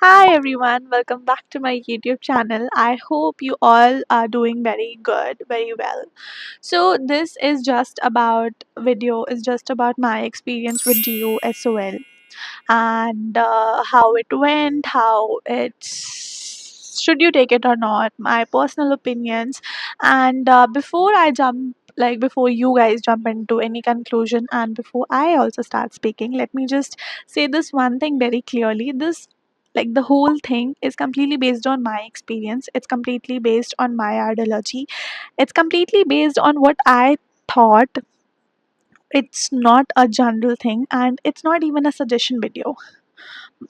Hi everyone, welcome back to my YouTube channel. I hope you all are doing very good, very well. So this is just about video is just about my experience with GUSOL and how it went, how it's should you take it or not, my personal opinions. And before you guys jump into any conclusion and before I also start speaking, let me just say this one thing very clearly. This like the whole thing is completely based on my experience, it's completely based on my ideology, it's completely based on what I thought. It's not a general thing and it's not even a suggestion video,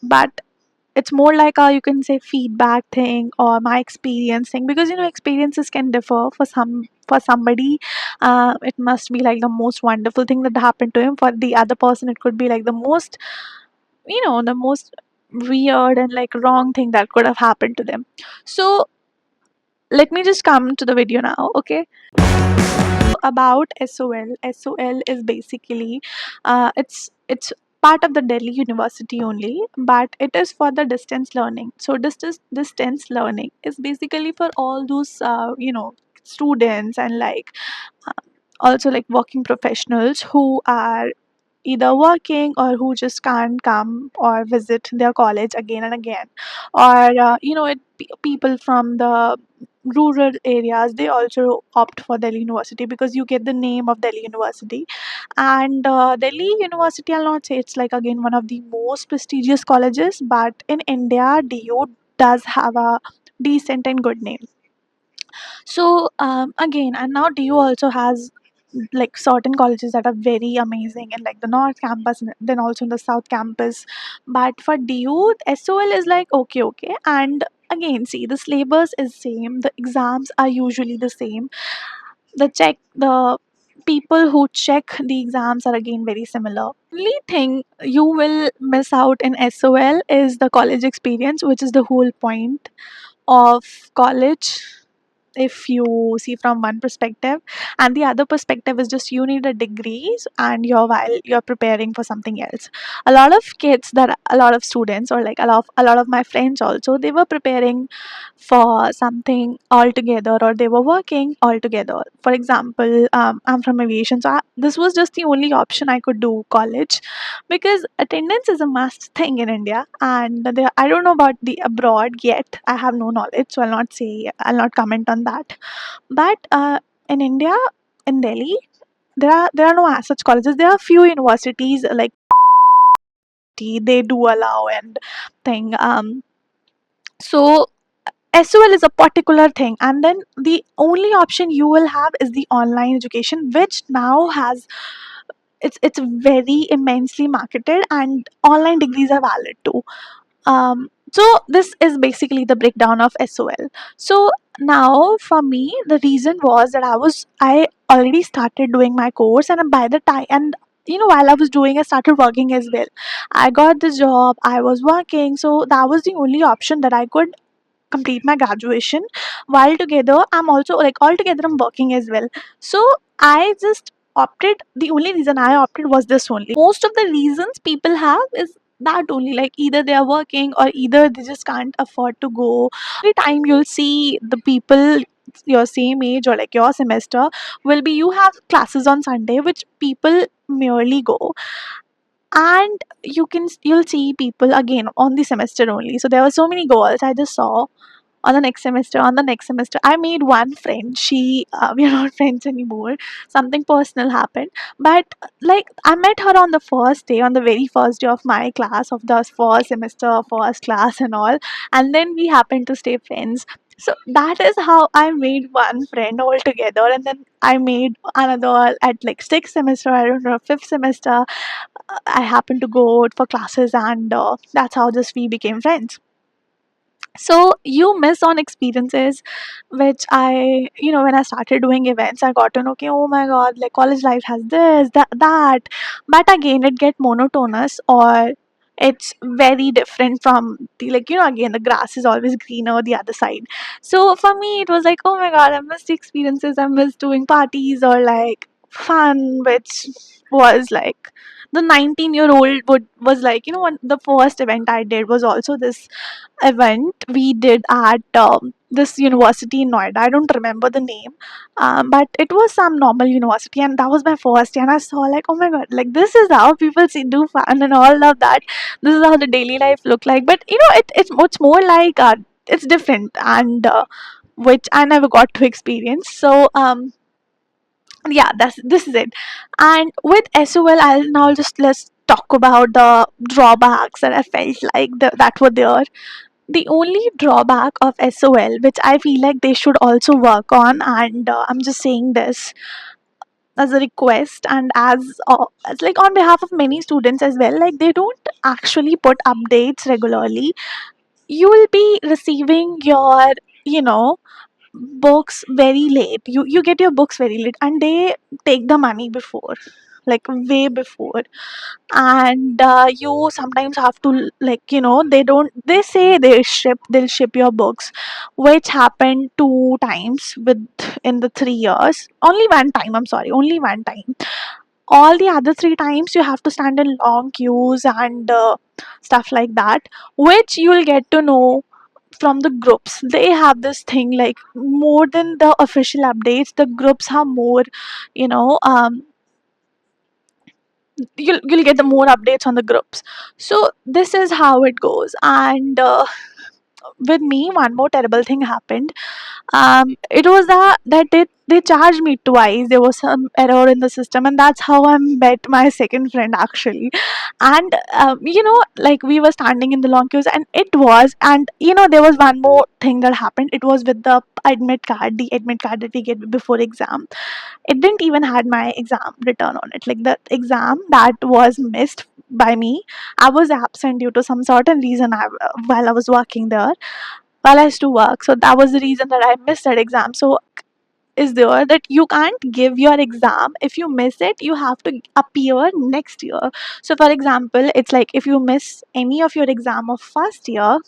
but it's more like a, you can say, feedback thing or my experience thing, because experiences can differ. For somebody, it must be like the most wonderful thing that happened to him. For the other person, it could be like the most weird and like wrong thing that could have happened to them. So let me just come to the video now, okay? About SOL. SOL is basically, it's part of the Delhi University only, but it is for the distance learning. So distance learning is basically for all those students and like also like working professionals who are either working or who just can't come or visit their college again and again, or people from the rural areas, they also opt for Delhi University because you get the name of Delhi University. And Delhi University, I'll not say it's like again one of the most prestigious colleges, but in India DU does have a decent and good name. So again, and now DU also has like certain colleges that are very amazing in like the north campus and then also in the south campus. But for DU, SOL is like okay, and again, see, the syllabus is same, the exams are usually the same, the people who check the exams are again very similar. Only thing you will miss out in SOL is the college experience, which is the whole point of college, if you see from one perspective. And the other perspective is just you need a degree and you're while you're preparing for something else. A lot of students, or like a lot of my friends also, they were preparing for something altogether, or they were working altogether. For example, I'm from aviation, so this was just the only option I could do college, because attendance is a must thing in India. And I don't know about the abroad yet. I have no knowledge, so I'll not comment on that. But in India, in Delhi, there are no as such colleges. There are few universities like they do allow and thing. So SOL is a particular thing, and then the only option you will have is the online education, which now has it's very immensely marketed, and online degrees are valid too. So this is basically the breakdown of SOL. So now for me, the reason was that I already started doing my course, and by the time, and while I was doing, I started working as well. I got this job, I was working, so that was the only option that I could complete my graduation. While together, I'm also like all together I'm working as well. So I just opted, the only reason I opted was this only. Most of the reasons people have is that only, like either they are working or either they just can't afford to go. Every time you'll see the people your same age or like your semester will be, you have classes on Sunday which people merely go, and you'll see people again on the semester only. So there were so many girls I just saw on the next semester. I made one friend. She we are not friends anymore. Something personal happened, but like I met her on the first day, on the very first day of my class, of the first semester, first class and all, and then we happened to stay friends. So that is how I made one friend altogether, and then I made another at like sixth semester, I don't know, fifth semester. I happened to go out for classes, and that's how just we became friends. So you miss on experiences, which when I started doing events, I got to know, okay, oh my god, like college life has this, that. But again, it get monotonous, or it's very different from the, like, again, the grass is always greener the other side. So for me, it was like, oh my god, I miss the experiences, I miss doing parties or like fun, which was like the 19-year-old would was like, the first event I did was also this event we did at this university in Noida. I don't remember the name, but it was some normal university, and that was my first year. And I saw like, oh my god, like this is how people do fun and all of that. This is how the daily life look like. But it's more like it's different, and which I never got to experience. So yeah, this is it. And with SOL, I'll now just let's talk about the drawbacks that I felt like that were there. The only drawback of SOL, which I feel like they should also work on, and I'm just saying this as a request and as like on behalf of many students as well, like they don't actually put updates regularly. You will be receiving your, you know books very late. You get your books very late, and they take the money before, like way before. And you sometimes have to, like, they say they'll ship your books, which happened 2 times within the 3 years. Only one time, I'm sorry, only one time. All the other 3 times you have to stand in long queues and stuff like that, which you'll get to know from the groups. They have this thing, like, more than the official updates, the groups have more, you know you'll get the more updates on the groups. So this is how it goes. And with me, one more terrible thing happened. It was that they charged me twice. There was some error in the system, and that's how I met my second friend, actually. And like, we were standing in the long queues, and there was one more thing that happened. It was with the admit card that we get before exam. It didn't even had my exam written on it, like the exam that was missed by me. I was absent due to some certain reason, while I was working there, while I used to work. So that was the reason that I missed that exam. So is there that you can't give your exam. If you miss it, you have to appear next year. So for example, it's like, if you miss any of your exam of first year,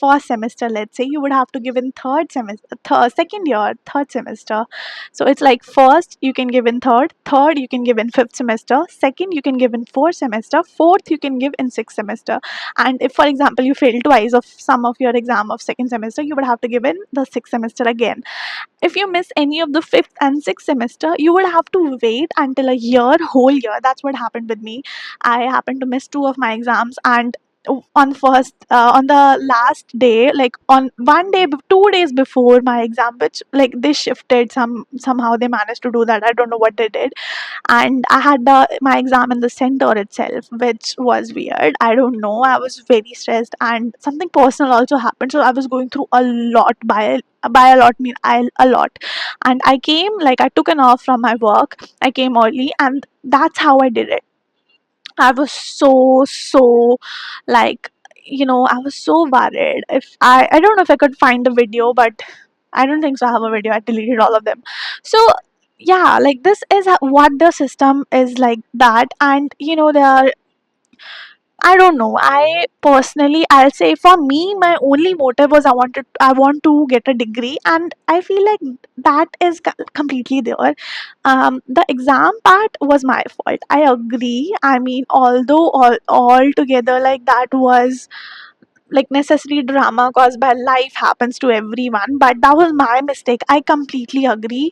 first semester, let's say, you would have to give in second year, third semester. So it's like, first you can give in third you can give in fifth semester, second you can give in fourth semester, fourth you can give in sixth semester. And if, for example, you fail twice of some of your exam of second semester, you would have to give in the sixth semester again. If you miss any of the fifth and sixth semester, you would have to wait until a whole year. That's what happened with me. I happened to miss two of my exams, and on the last day, like on one day, 2 days before my exam, which, like, they shifted somehow they managed to do that. I don't know what they did. And I had my exam in the center itself, which was weird. I don't know, I was very stressed, and something personal also happened, so I was going through a lot. By a lot mean a lot. And I came, like, I took an off from my work. I came early, and that's how I did it. I was so, like, I was so worried. If I don't know if I could find the video, but I don't think so I have a video. I deleted all of them. So yeah, like, this is what the system is like that. And there are, I don't know. I personally, I'll say, for me, my only motive was I want to get a degree, and I feel like that is completely there. The exam part was my fault. I agree. I mean, although all together, like, that was like necessary drama caused by life, happens to everyone, but that was my mistake. I completely agree.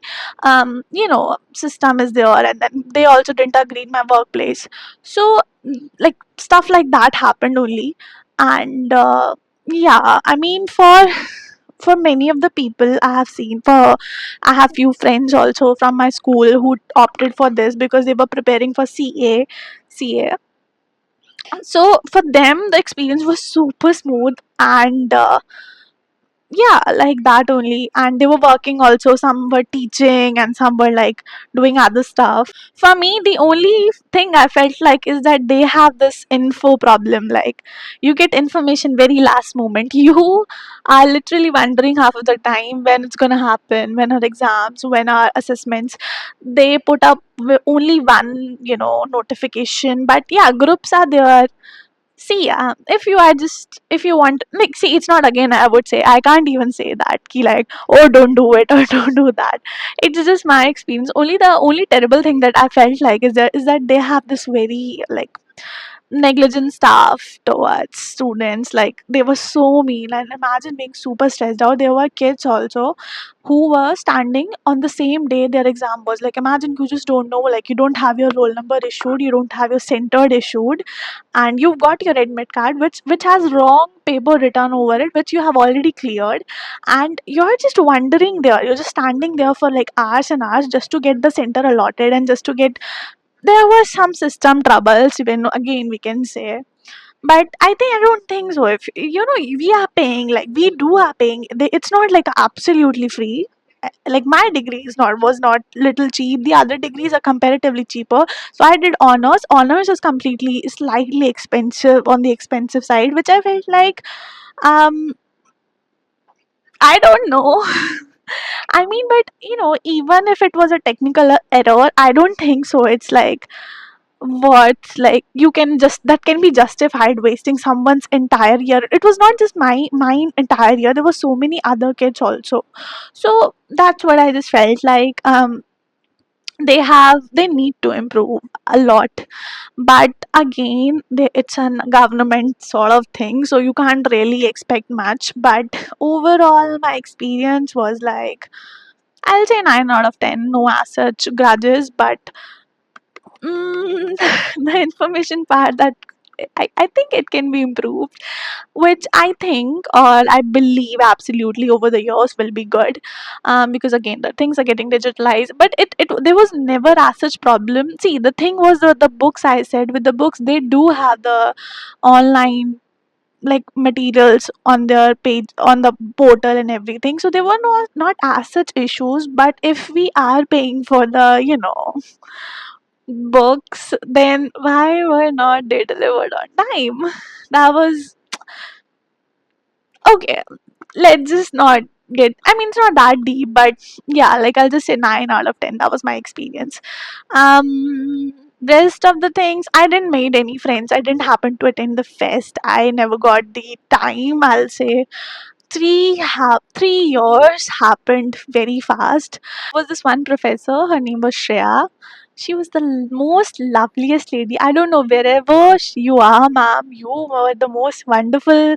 System is there, and then they also didn't agree in my workplace. So, like, stuff like that happened only. And yeah, I mean, for many of the people I have seen, I have few friends also from my school who opted for this because they were preparing for CA. So for them, the experience was super smooth. And yeah, like that only. And they were working also. Some were teaching, and some were, like, doing other stuff. For me, the only thing I felt like is that they have this info problem. Like, you get information very last moment. You are literally wondering half of the time when it's gonna happen, when our exams, when our assessments. They put up only one, notification. But yeah, groups are there. See, if you want, like, see, it's not, again, I would say, I can't even say that, ki, like, oh, don't do it or don't do that. It's just my experience. Only the only terrible thing that I felt like is that they have this very, like, negligent staff towards students. Like, they were so mean, and imagine being super stressed out. There were kids also who were standing on the same day their exam was. Like, imagine, you just don't know, like, you don't have your roll number issued, you don't have your centered issued, and you've got your admit card which has wrong paper written over it, which you have already cleared, and you're just wandering there, you're just standing there for like hours and hours just to get the center allotted, and just to get, there were some system troubles, even, again, we can say. But I don't think so. If you know, we are paying, like, we do are paying, it's not like absolutely free. Like, my degree is not was not little cheap, the other degrees are comparatively cheaper. So I did honors is completely slightly expensive, on the expensive side, which I felt like, um I don't know. I mean, but even if it was a technical error, I don't think so. It's like, what, like, you can just, that can be justified wasting someone's entire year. It was not just my entire year, there were so many other kids also. So that's what I just felt like. They need to improve a lot, but again, it's a government sort of thing, so you can't really expect much. But overall, my experience was like, I'll say 9 out of 10. No as such grudges, but mm, the information part, that I think it can be improved, which I think, or I believe absolutely, over the years will be good, because again, the things are getting digitalized. But it there was never as such problem. See, the thing was, the books, I said, with the books, they do have the online, like, materials on their page, on the portal and everything, so there were not as such issues. But if we are paying for the, books, then why were not they delivered on time? That was okay. Let's just not get, I mean, it's not that deep, but yeah, like, I'll just say 9 out of 10. That was my experience. Rest of the things, I didn't made any friends, I didn't happen to attend the fest, I never got the time, I'll say. 3 years happened very fast. Was this one professor, her name was Shreya. She was the most loveliest lady. I don't know, wherever you are, ma'am, you were the most wonderful.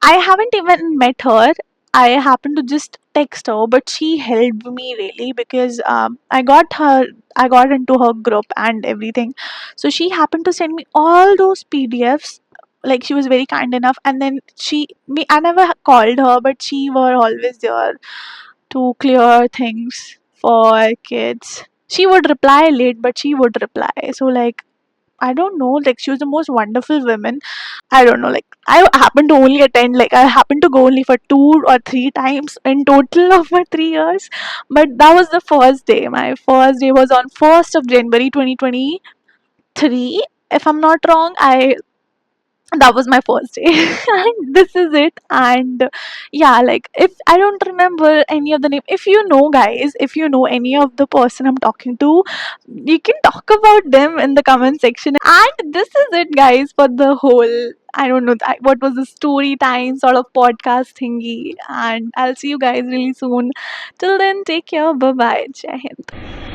I haven't even met her. I happened to just text her, but she helped me really, because I got into her group and everything. So she happened to send me all those PDFs. Like, she was very kind enough, and then I never called her, but she were always there to clear things for kids. She would reply late, but she would reply. So, like, I don't know, like, she was the most wonderful woman. I don't know, like, I happened to only attend, like, I happened to go only for 2 or 3 times in total of my 3 years. But that was the first day. My first day was on 1st of January 2023. If I'm not wrong, that was my first day. And this is it. And yeah, like, if I don't remember any of the name, if you know, guys, if you know any of the person I'm talking to, you can talk about them in the comment section. And this is it, guys, for the whole, I don't know, what was the story time sort of podcast thingy. And I'll see you guys really soon. Till then, take care. Bye bye. Jai Hind.